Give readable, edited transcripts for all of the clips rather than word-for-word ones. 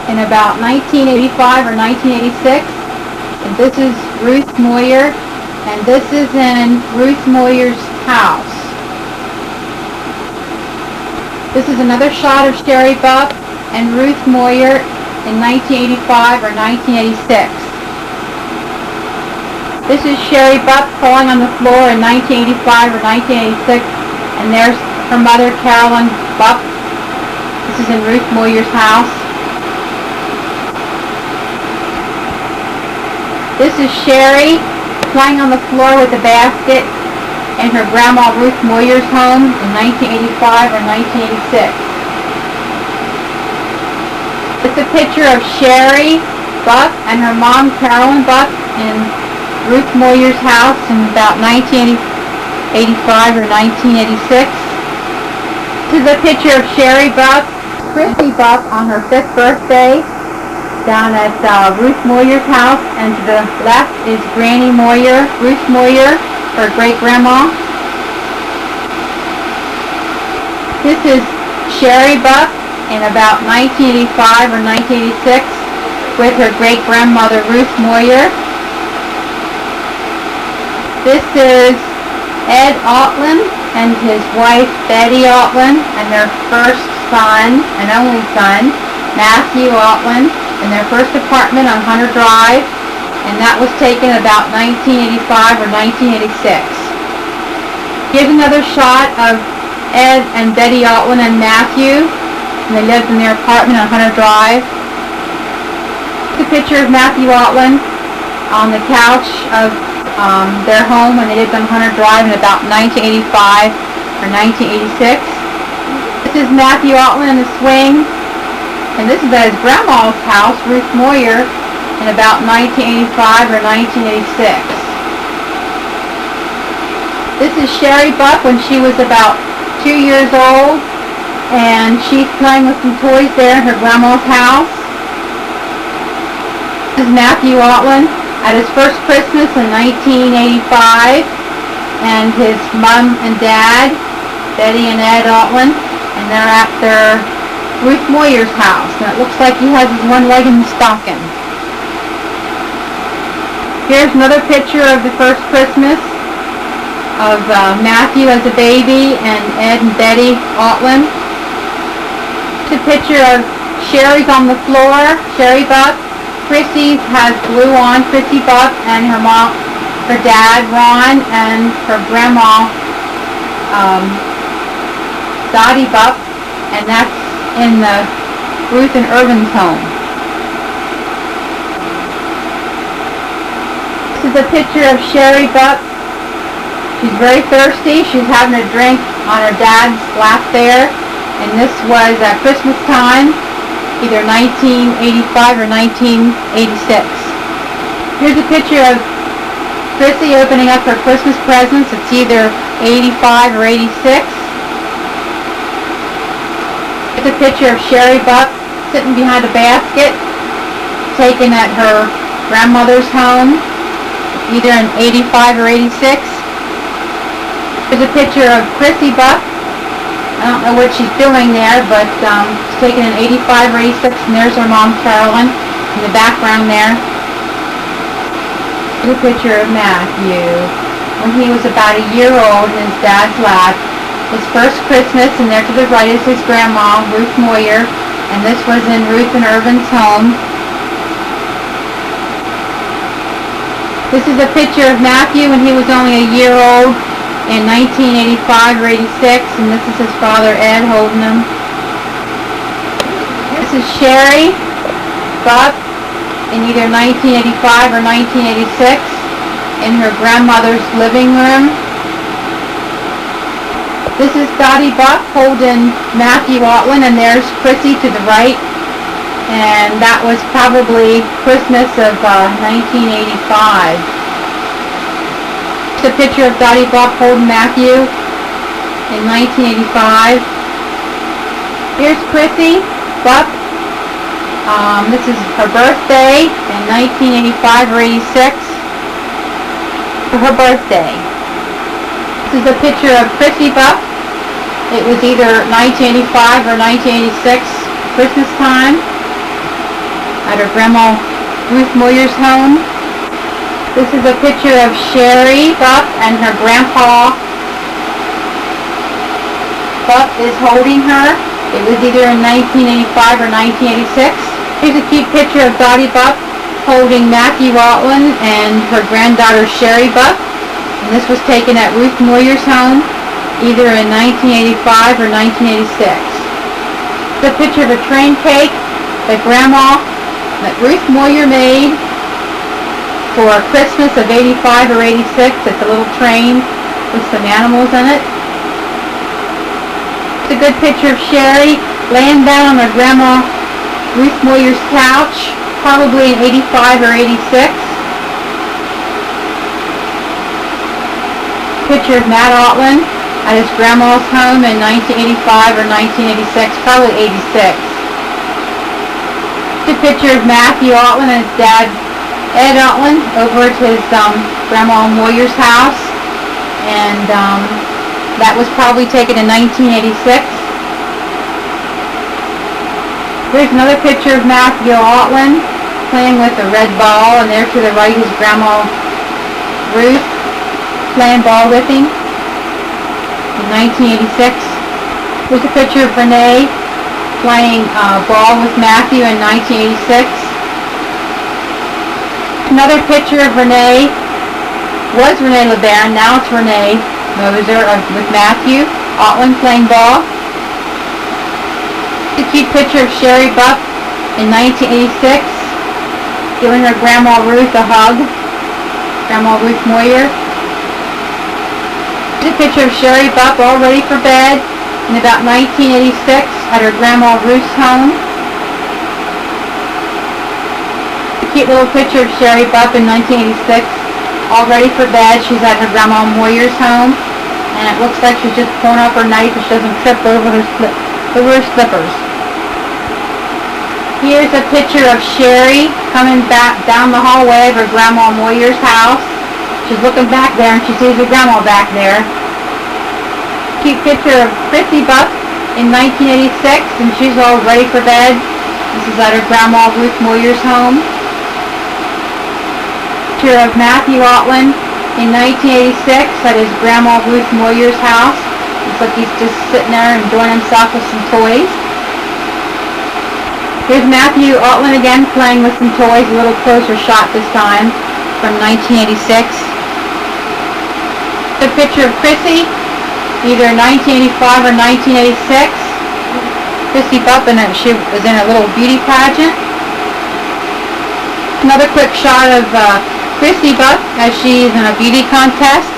in about 1985 or 1986. And this is Ruth Moyer, and this is in Ruth Moyer's house. This is another shot of Sherry Bupp and Ruth Moyer in 1985 or 1986. This is Sherry Bupp falling on the floor in 1985 or 1986, and there's her mother, Carolyn Bupp. This is in Ruth Moyer's house. This is Sherry lying on the floor with a basket in her grandma Ruth Moyer's home in 1985 or 1986. It's a picture of Sherry Bupp and her mom Carolyn Bupp in Ruth Moyer's house in about 1985 or 1986. This is a picture of Sherry Bupp, Chrissy Bupp on her 5th birthday down at Ruth Moyer's house, and to the left is Granny Moyer, Ruth Moyer, her great-grandma. This is Sherry Bupp in about 1985 or 1986 with her great-grandmother Ruth Moyer. This is Ed Altland and his wife Betty Altland and their first son and only son, Matthew Altland, in their first apartment on Hunter Drive, and that was taken about 1985 or 1986. Here's another shot of Ed and Betty Altland and Matthew, and they lived in their apartment on Hunter Drive. Here's a picture of Matthew Altland on the couch of their home when they lived on Hunter Drive in about 1985 or 1986. This is Matthew Altland in the swing. And this is at his grandma's house, Ruth Moyer, in about 1985 or 1986. This is Sherry Bupp when she was about 2 years old, and she's playing with some toys there in her grandma's house. This is Matthew Altland at his first Christmas in 1985, and his mom and dad, Betty and Ed Altland, and they're at their Ruth Moyer's house, and it looks like he has his one leg in the stocking. Here's another picture of the first Christmas of Matthew as a baby and Ed and Betty Altland. It's a picture of Sherry's on the floor, Sherry Bupp. Chrissy has blue on, Chrissy Bupp, and her mom, her dad, Ron, and her grandma, Dottie Bupp, and that's in the Ruth and Irvin's home. This is a picture of Sherry Bupp. She's very thirsty. She's having a drink on her dad's lap there, and this was at Christmas time, either 1985 or 1986. Here's a picture of Chrissy opening up her Christmas presents. It's either 85 or 86. A picture of Sherry Bupp sitting behind a basket taken at her grandmother's home, either in 85 or 86. There's a picture of Chrissy Bupp. I don't know what she's doing there, but it's taken in 85 or 86, and there's her mom Carolyn in the background there. There's a picture of Matthew when he was about a year old in his dad's lap. His first Christmas, and there to the right is his grandma, Ruth Moyer, and this was in Ruth and Irvin's home. This is a picture of Matthew when he was only a year old in 1985 or 86, and this is his father, Ed, holding him. This is Sherry Bupp in either 1985 or 1986 in her grandmother's living room. This is Dottie Bupp holding Matthew Altland, and there's Chrissy to the right, and that was probably Christmas of 1985. It's a picture of Dottie Bupp holding Matthew in 1985. Here's Chrissy Bupp. This is her birthday in 1985 or 86. For her birthday. This is a picture of Chrissy Bupp. It was either 1985 or 1986 Christmas time. at her grandma Ruth Moyer's home. This is a picture of Sherry Bupp and her grandpa. Bupp is holding her. It was either in 1985 or 1986. Here's a cute picture of Dottie Bupp holding Matthew Altland and her granddaughter Sherry Bupp. And this was taken at Ruth Moyer's home either in 1985 or 1986. It's a picture of a train cake that Ruth Moyer made for Christmas of 85 or 86. It's a little train with some animals in it. It's a good picture of Sherry laying down on her grandma Ruth Moyer's couch, probably in 85 or 86. Picture of Matt Altland at his grandma's home in 1985 or 1986, probably 86. It's a picture of Matthew Altland and his dad Ed Altland over at his grandma Moyer's house, and that was probably taken in 1986. Here's another picture of Matthew Altland playing with a red ball, and there to the right is grandma Ruth playing ball with him in 1986. Here's a picture of Renee playing ball with Matthew in 1986. Another picture of Renee, was Renee LeBaron, now it's Renee Moser with Matthew Altland playing ball. A cute picture of Sherry Bupp in 1986, giving her grandma Ruth a hug, grandma Ruth Moyer. A picture of Sherry Bupp all ready for bed in about 1986 at her grandma Ruth's home. Cute little picture of Sherry Bupp in 1986, all ready for bed. She's at her grandma Moyer's home, and it looks like she's just pulling off her knife so she doesn't trip over her slippers. Here's a picture of Sherry coming back down the hallway of her grandma Moyer's house. She's looking back there and she sees her grandma back there. Cute picture of Chrissy Bupp in 1986, and she's all ready for bed. This is at her grandma Ruth Moyer's home. Picture of Matthew Altland in 1986 at his grandma Ruth Moyer's house. Looks like he's just sitting there enjoying himself with some toys. Here's Matthew Altland again playing with some toys, a little closer shot this time, from 1986. A picture of Chrissy, either 1985 or 1986. Chrissy Bupp, she was in a little beauty pageant. Another quick shot of Chrissy Bupp as she's in a beauty contest.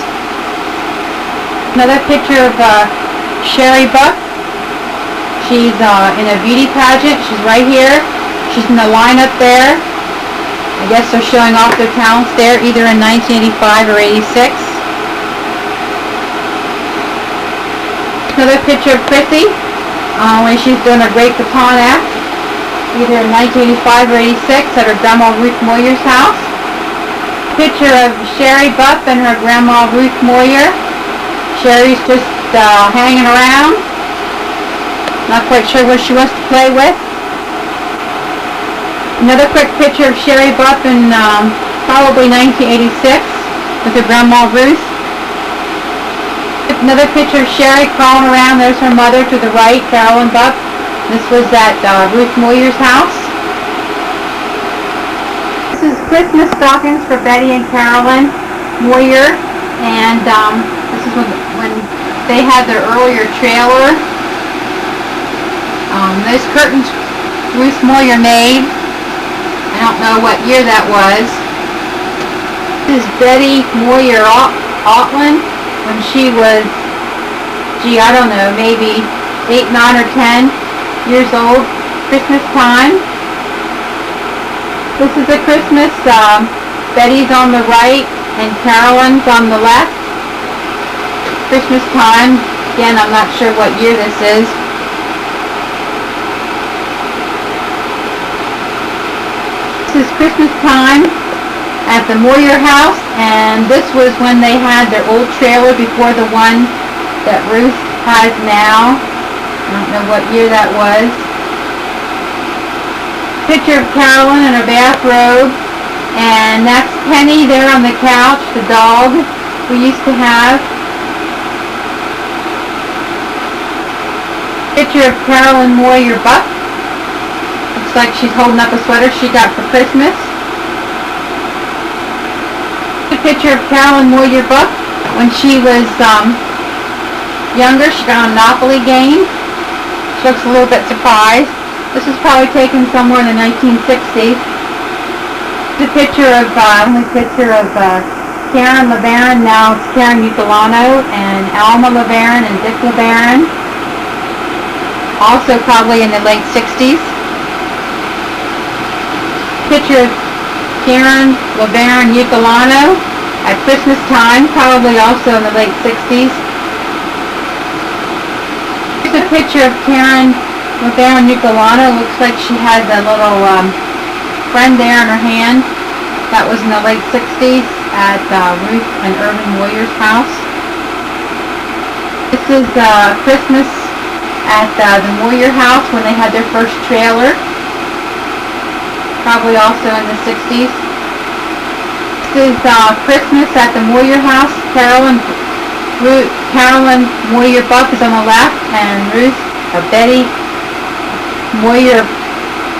Another picture of Sherry Bupp. She's in a beauty pageant. She's right here. She's in the line up there. I guess they're showing off their talents there, either in 1985 or 86. Another picture of Chrissy when she's doing a great baton act, either in 1985 or 86 at her grandma Ruth Moyer's house. Picture of Sherry Bupp and her grandma Ruth Moyer. Sherry's just hanging around, not quite sure what she wants to play with. Another quick picture of Sherry Bupp in probably 1986 with her grandma Ruth. Another picture of Sherry crawling around. There's her mother to the right, Carolyn Bupp. This was at Ruth Moyer's house. This is Christmas stockings for Betty and Carolyn Moyer, and this is when they had their earlier trailer. Those curtains Ruth Moyer made. I don't know what year that was. This is Betty Moyer Altland when she was, I don't know, maybe 8, 9, or 10 years old. Christmas time. This is a Christmas, Betty's on the right and Carolyn's on the left. Christmas time. Again, I'm not sure what year this is. This is Christmas time at the Moyer house, and this was when they had their old trailer before the one that Ruth has now. I don't know what year that was. Picture of Carolyn in her bathrobe, and that's Penny there on the couch, the dog we used to have. Picture of Carolyn Moyer Bupp. Looks like she's holding up a sweater she got for Christmas. A picture of Carolyn Moyer Bupp when she was younger. She got a Monopoly game. She looks a little bit surprised. This was probably taken somewhere in the 1960s. The picture of Karen LeBaron. Now it's Karen Ucolano and Alma LeBaron and Dick LeBaron. Also probably in the late 60s. Picture of Karen LeBaron Ucolano at Christmas time, probably also in the late 60s. Here's a picture of Karen LeBaron Ucolano. Looks like she has a little friend there in her hand. That was in the late 60s at Ruth and Irvin Moyer's house. This is Christmas at the Moyer house when they had their first trailer. Probably also in the 60s. This is Christmas at the Moyer house. Carolyn Moyer Bupp is on the left, and Betty Moyer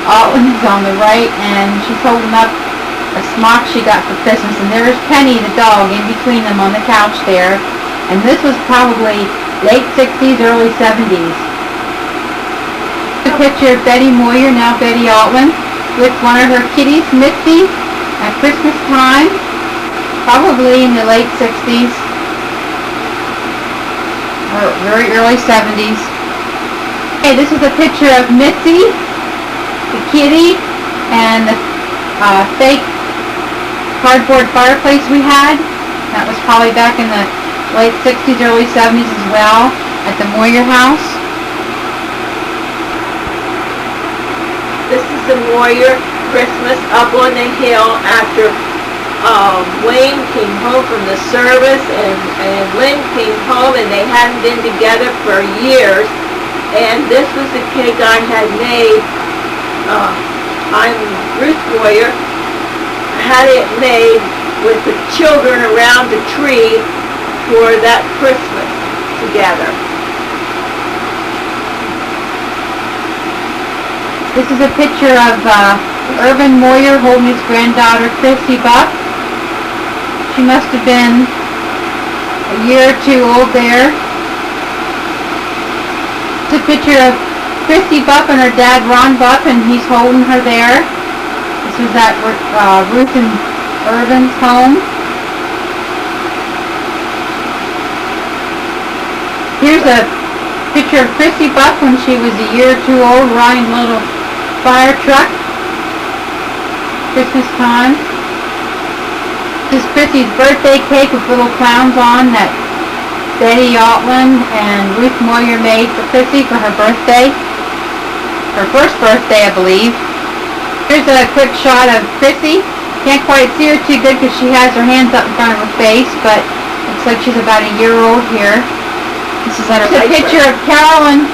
Altland is on the right, and she's holding up a smock she got for Christmas. And there's Penny the dog in between them on the couch there. And this was probably late 60s, early 70s. A picture of Betty Moyer, now Betty Altland, with one of her kitties, Mitzi, at Christmas time, probably in the late 60s or very early 70s. Okay, this is a picture of Mitzi, the kitty, and the fake cardboard fireplace we had. That was probably back in the late 60s, early 70s as well, at the Moyer house. This is the Moyer Christmas up on the hill after Wayne came home from the service, and Lynn came home, and they hadn't been together for years. And this was the cake I had made. I'm Ruth Moyer. Had it made with the children around the tree for that Christmas together. This is a picture of Irvin Moyer holding his granddaughter Christy Bupp. She must have been a year or two old there. It's a picture of Christy Bupp and her dad Ron Bupp, and he's holding her there. This was at Ruth and Irvin's home. Here's a picture of Christy Bupp when she was a year or two old, riding a little fire truck. Christmas time. This is Christy's birthday cake with little clowns on that Betty Altland and Ruth Moyer made for Christy for her birthday. Her first birthday, I believe. Here's a quick shot of Christy. Can't quite see her too good because she has her hands up in front of her face, but looks like she's about a year old here. This is a picture of Carolyn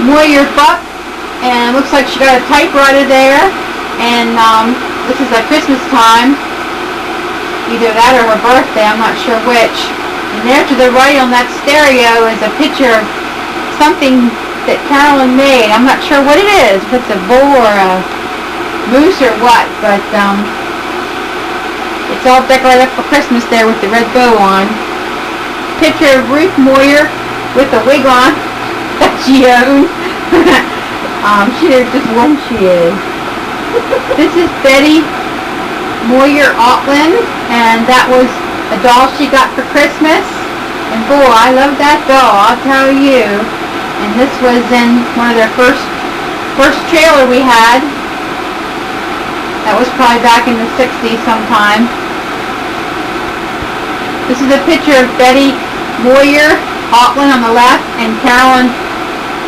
Moyer Bupp, and it looks like she got a typewriter there. And this is at Christmas time. Either that or her birthday, I'm not sure which. And there to the right on that stereo is a picture of something that Carolyn made. I'm not sure what it is, if it's a bull or a moose or what, but it's all decorated up for Christmas there with the red bow on. Picture of Ruth Moyer with a wig on that she owns. She is just what she is. This is Betty Moyer Altland, and that was a doll she got for Christmas. And boy, I love that doll, I'll tell you. And this was in one of their first trailer we had. That was probably back in the 60s sometime. This is a picture of Betty Moyer Altland on the left and Carolyn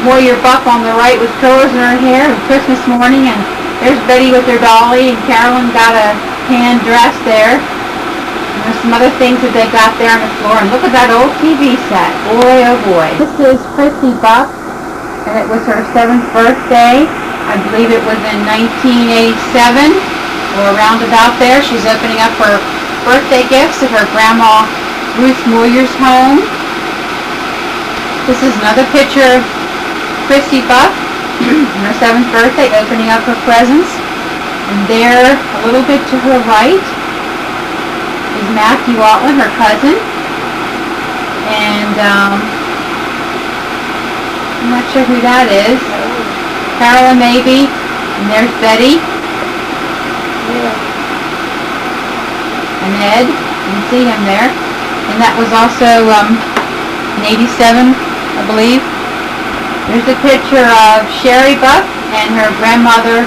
Moyer Bupp on the right with curlers in her hair on Christmas morning. And there's Betty with her dolly, and Carolyn got a tan dress there. And there's some other things that they got there on the floor. And look at that old TV set. Boy, oh boy. This is Christy Bupp, and it was her 7th birthday. I believe it was in 1987 or around about there. She's opening up her birthday gifts at her grandma Ruth Moyer's home. This is another picture of Christy Bupp on her 7th birthday, opening up her presents. And there, a little bit to her right, is Matthew Altland, her cousin. And I'm not sure who that is. Carolyn maybe. And there's Betty. And Ed. You can see him there. And that was also in 87, I believe. There's a picture of Sherry Bupp and her grandmother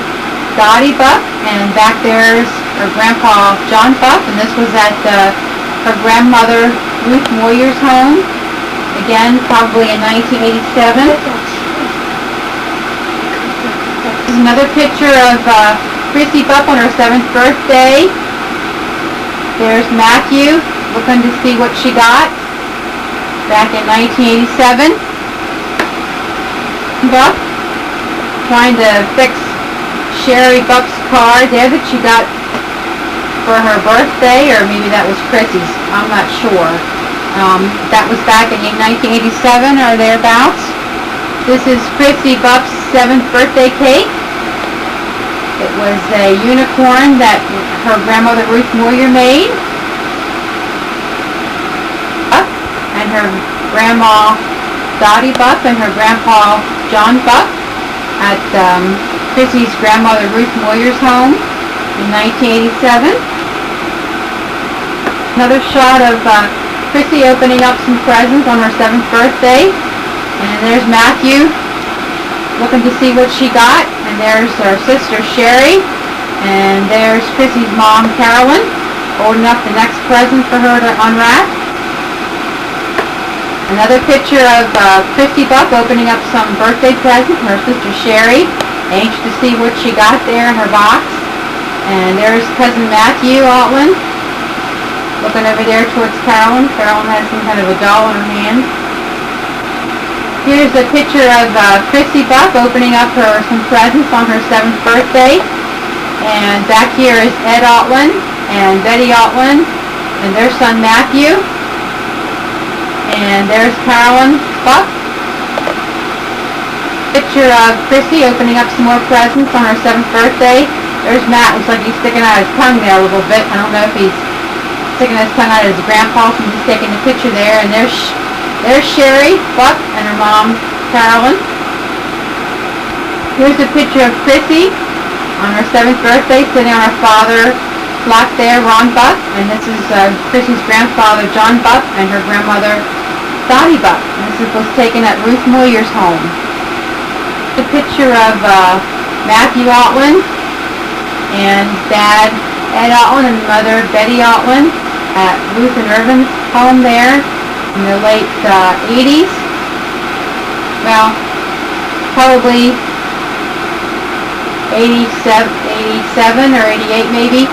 Dottie Bupp, and back there's her grandpa John Bupp, and this was at her grandmother Ruth Moyer's home, again probably in 1987. This is another picture of Christy Bupp on her 7th birthday. There's Matthew looking to see what she got back in 1987. Bupp trying to fix Sherry Bupp's car there that she got for her birthday, or maybe that was Chrissy's, I'm not sure. That was back in 1987 or thereabouts. This is Christy Bupp's 7th birthday cake. It was a unicorn that her grandmother Ruth Moyer made. And her grandma Dottie Bupp and her grandpa John Bupp at Chrissy's grandmother Ruth Moyer's home in 1987. Another shot of Chrissy opening up some presents on her 7th birthday. And there's Matthew looking to see what she got. And there's her sister Sherry. And there's Chrissy's mom Carolyn holding up the next present for her to unwrap. Another picture of Christy Bupp opening up some birthday presents from her sister Sherry. Anxious to see what she got there in her box. And there's cousin Matthew Altland looking over there towards Carolyn. Carolyn has some kind of a doll in her hand. Here's a picture of Christy Bupp opening up some presents on her 7th birthday. And back here is Ed Altland and Betty Altland and their son Matthew. And there's Carolyn Bupp. Picture of Chrissy opening up some more presents on her 7th birthday. There's Matt. Looks like he's sticking out his tongue there a little bit. I don't know if he's sticking his tongue out of his grandpa, so he's taking the picture there. And there's Sherry Bupp and her mom Carolyn. Here's a picture of Chrissy on her 7th birthday, sitting on her father's lap there, Ron Bupp. And this is Chrissy's grandfather John Bupp and her grandmother Dottie Bupp. And this was taken at Ruth Moyer's home. A picture of Matthew Altland and Dad Ed Altland and Mother Betty Altland at Ruth and Irvin's home there in the late 80s. Well, probably 87 or 88 maybe.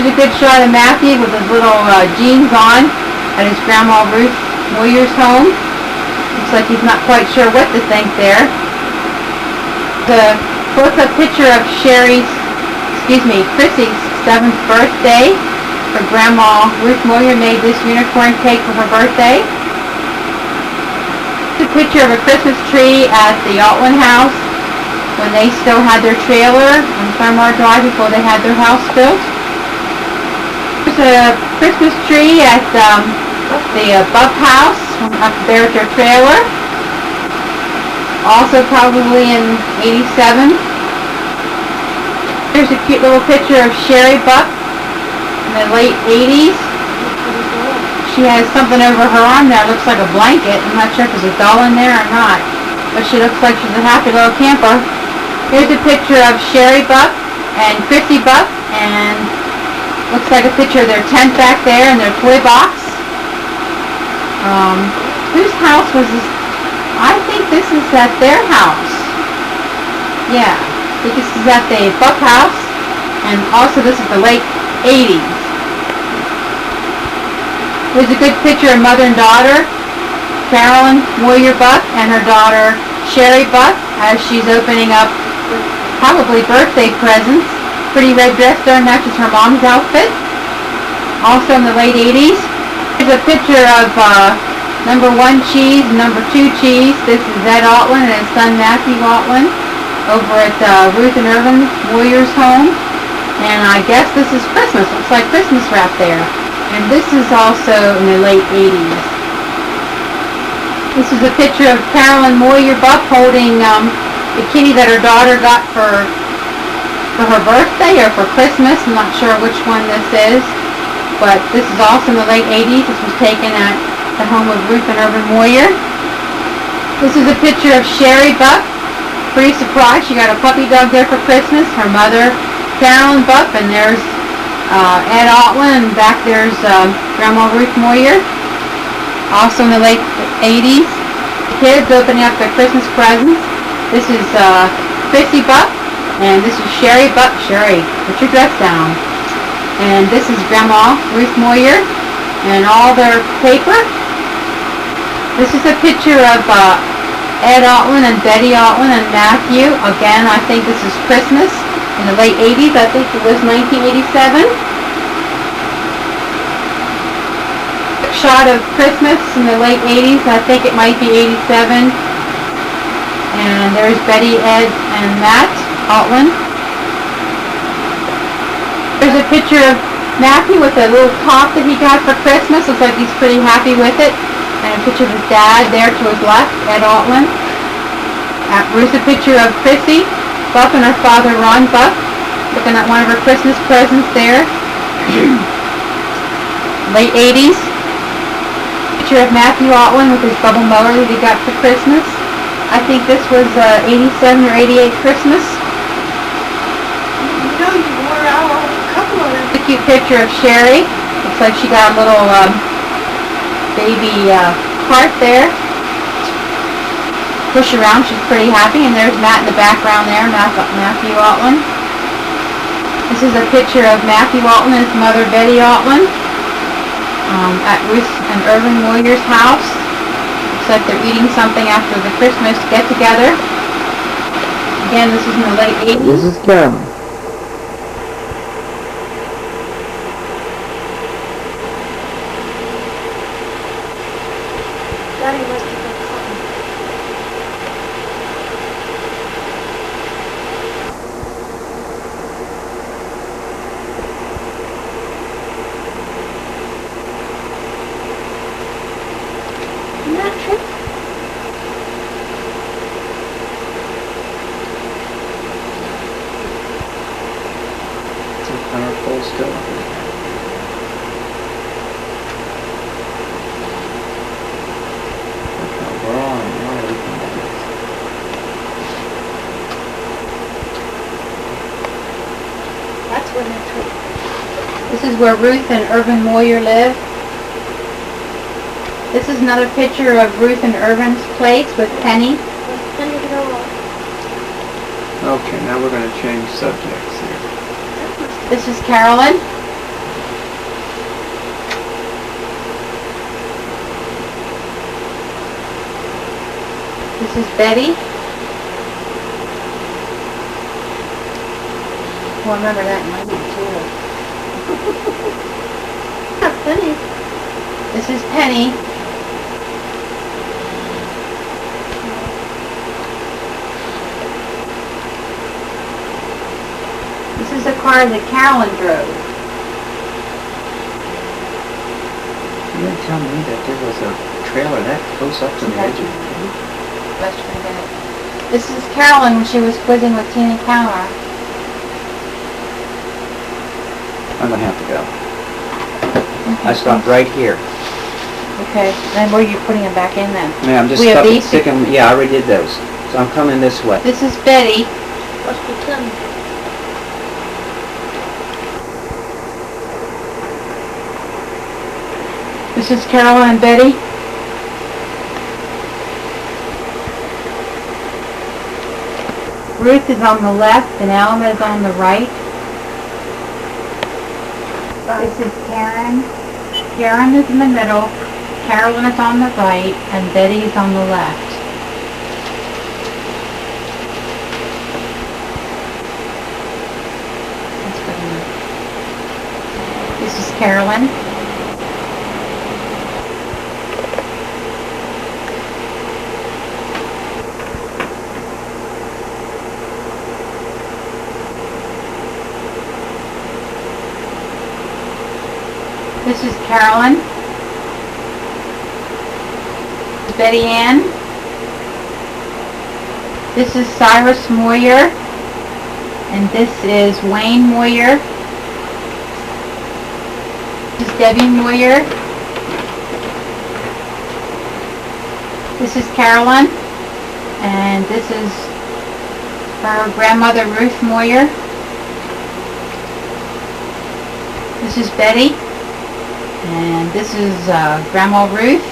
There's a good shot of Matthew with his little jeans on at his grandma Ruth Moyer's home. Looks like he's not quite sure what to think there. The close-up picture of Chrissy's 7th birthday. Her grandma Ruth Moyer made this unicorn cake for her birthday. It's a picture of a Christmas tree at the Altland house when they still had their trailer on Claremore Drive before they had their house built. There's a Christmas tree at the Bupp house up there at their trailer. Also probably in 87. Here's a cute little picture of Sherry Bupp in the late 80s. She has something over her arm there. Looks like a blanket. I'm not sure if there's a doll in there or not. But she looks like she's a happy little camper. Here's a picture of Sherry Bupp and Christy Bupp. And looks like a picture of their tent back there and their toy box. Whose house was this? I think this is at their house. Yeah, I think this is at the Bupp house, and also this is the late 80s. There's a good picture of mother and daughter, Carolyn Moyer Bupp and her daughter Sherry Bupp, as she's opening up probably birthday presents. Pretty red dress there matches her mom's outfit. Also in the late 80s. Here's a picture of number 1 cheese, number 2 cheese. This is Ed Altland and his son Matthew Altland over at Ruth and Irvin Moyer's home. And I guess this is Christmas. Looks like Christmas wrap there. And this is also in the late 80s. This is a picture of Carolyn Moyer Bupp holding the kitty that her daughter got for her birthday or for Christmas. I'm not sure which one this is. But this is also in the late 80s. This was taken at the home of Ruth and Irvin Moyer. This is a picture of Sherry Bupp. Pretty surprised. She got a puppy dog there for Christmas. Her mother, Carolyn Bupp, and there's Ed Altland, and back there's Grandma Ruth Moyer. Also in the late 80s. The kids opening up their Christmas presents. This is Chrissy Bupp, and this is Sherry Bupp. Sherry, put your dress down. And this is Grandma Ruth Moyer and all their paper. This is a picture of Ed Altland and Betty Altland and Matthew. Again, I think this is Christmas in the late 80s. I think it was 1987. Shot of Christmas in the late 80s. I think it might be 87. And there's Betty, Ed, and Matt Altland. There's a picture of Matthew with a little top that he got for Christmas. Looks like he's pretty happy with it. And a picture of his dad there to his left, Ed Altland. Here's a picture of Chrissy Bupp and her father, Ron Bupp, looking at one of her Christmas presents there. Late 80s. Picture of Matthew Altland with his bubble mower that he got for Christmas. I think this was 87 or 88 Christmas. You know, you wore out a couple of them. A cute picture of Sherry. Looks like she got a little baby cart there. Push around, she's pretty happy. And there's Matt in the background there, Matthew Altland. This is a picture of Matthew Altland and his mother Betty Altland at Ruth and Irvin Moyer's house. Looks like they're eating something after the Christmas get-together. Again, this is in the late 80s. This is Carolyn. Daddy must have been cotton. Isn't that true? It's a powerful stuff. That's when they're true. This is where Ruth and Irvin Moyer live. This is another picture of Ruth and Irvin's place with Penny. Okay, now we're going to change subjects here. This is Carolyn. This is Betty. Well, remember that in my too. Penny. This is Penny. This is the car that Carolyn drove. You didn't tell me that there was a trailer that close up to the edge of the road. Western Bennett. This is Carolyn when she was quizzing with Tina Cower. I'm going to have to go. Okay. I stopped right here. Okay, then where are you putting them back in then? Man, I'm just We have these. sticking. Yeah, I already did those. So I'm coming this way. This is Betty. Must be Tim. This is Carolyn and Betty. Ruth is on the left and Alma is on the right. This is Karen. Karen is in the middle. Carolyn is on the right and Betty is on the left. This is Carolyn. This is Carolyn. This is Betty Ann. This is Cyrus Moyer. And this is Wayne Moyer. This is Debbie Moyer. This is Carolyn. And this is her grandmother Ruth Moyer. This is Betty. And this is Grandma Ruth.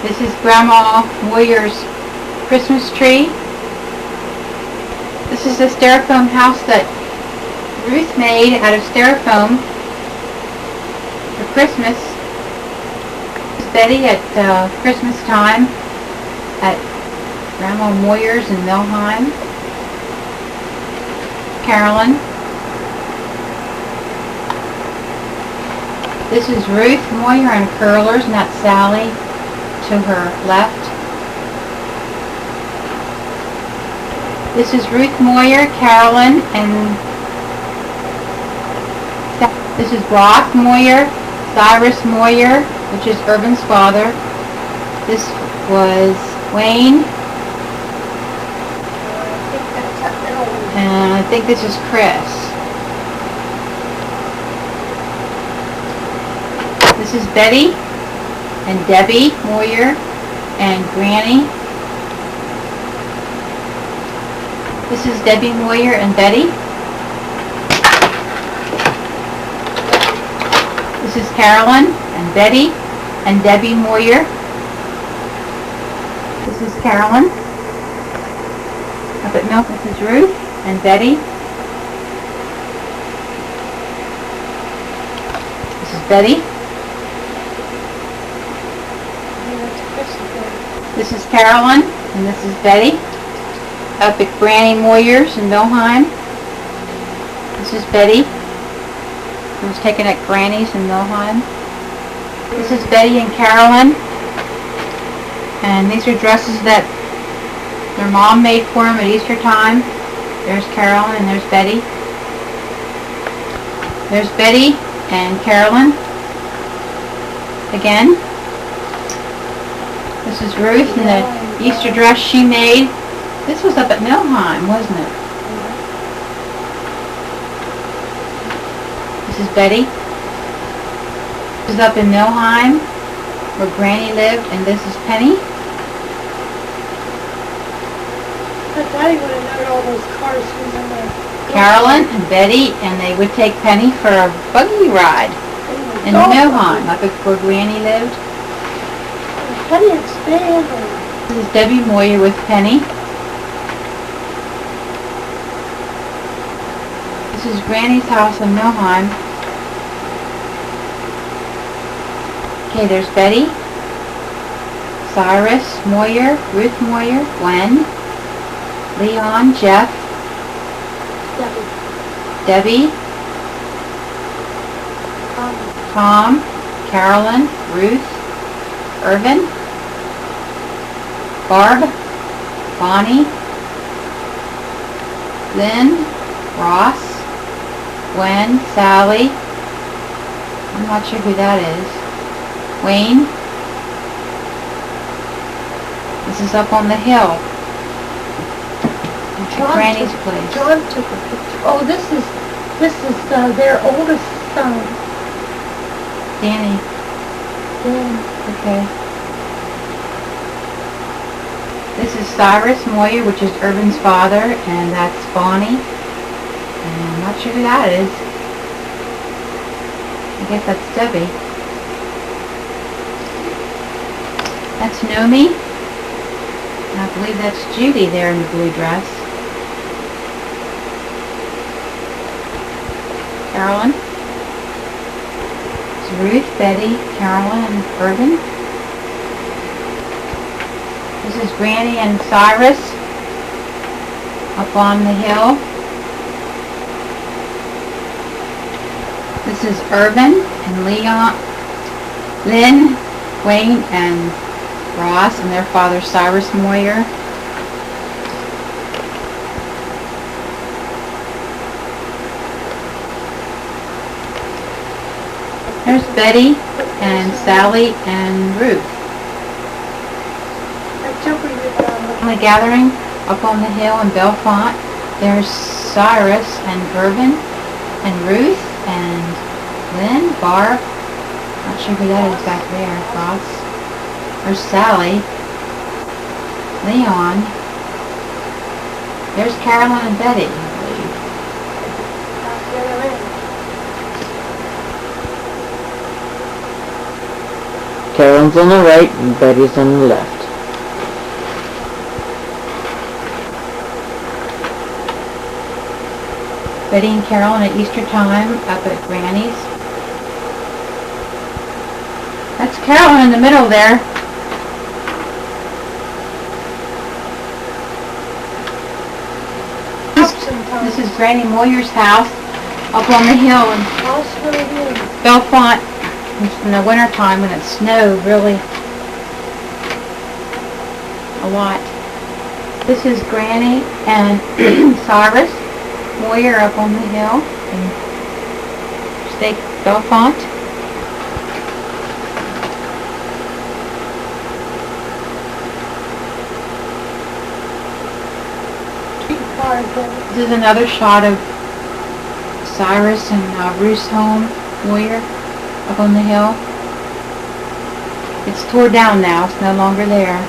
This is Grandma Moyer's Christmas tree. This is the styrofoam house that Ruth made out of styrofoam for Christmas. This is Betty at Christmas time at Grandma Moyer's in Milheim. Carolyn. This is Ruth Moyer and curlers, and that's Sally to her left. This is Ruth Moyer, Carolyn, and this is Brock Moyer, Cyrus Moyer, which is Irvin's father. This was Wayne. And I think this is Chris. This is Betty and Debbie Moyer and Granny. This is Debbie Moyer and Betty. This is Carolyn and Betty and Debbie Moyer. This is Carolyn. Up at Milk, this is Ruth and Betty. This is Betty. This is Carolyn, and this is Betty. Up at Granny Moyer's in Milheim. This is Betty. It was taken at Granny's in Milheim. This is Betty and Carolyn. And these are dresses that their mom made for them at Easter time. There's Carolyn and there's Betty. There's Betty and Carolyn. Again. This is Ruth and the Easter dress she made. This was up at Milheim, wasn't it? This is Betty. This is up in Milheim, where Granny lived, and this is Penny. But Daddy would have known all those cars was in there. Carolyn and Betty, and they would take Penny for a buggy ride in Milheim, up at where Granny lived. How do you expand them? This is Debbie Moyer with Penny. This is Granny's house in Milheim. Okay, there's Betty, Cyrus Moyer, Ruth Moyer, Gwen, Leon, Jeff, Debbie, Tom, Carolyn, Ruth, Irvin, Barb, Bonnie, Lynn, Ross, Gwen, Sally, I'm not sure who that is, Wayne. This is up on the hill. Granny's place. John took a picture. Oh, this is their oldest son. Danny. Dan. Okay. This is Cyrus Moyer, which is Irvin's father, and that's Bonnie. And I'm not sure who that is. I guess that's Debbie. That's Nomi. And I believe that's Judy there in the blue dress. Carolyn. It's Ruth, Betty, Carolyn, and Irvin. This is Granny and Cyrus up on the hill. This is Irvin and Leon, Lynn, Wayne, and Ross, and their father Cyrus Moyer. There's Betty and Sally and Ruth. Family gathering up on the hill in Bellefonte. There's Cyrus and Irvin and Ruth and Lynn, Barb. Not sure who that is back there. Ross. There's Sally. Leon. There's Carolyn and Betty, I believe. Carolyn's on the right and Betty's on the left. Betty and Carolyn at Easter time up at Granny's. That's Carolyn in the middle there. This is Granny Moyer's house up on the hill in Bellefonte. It's in the winter time when it snowed really a lot. This is Granny and Cyrus Moyer up on the hill in State Bellefonte. This is another shot of Cyrus and Ruth's home, Moyer, up on the hill. It's tore down now, it's no longer there.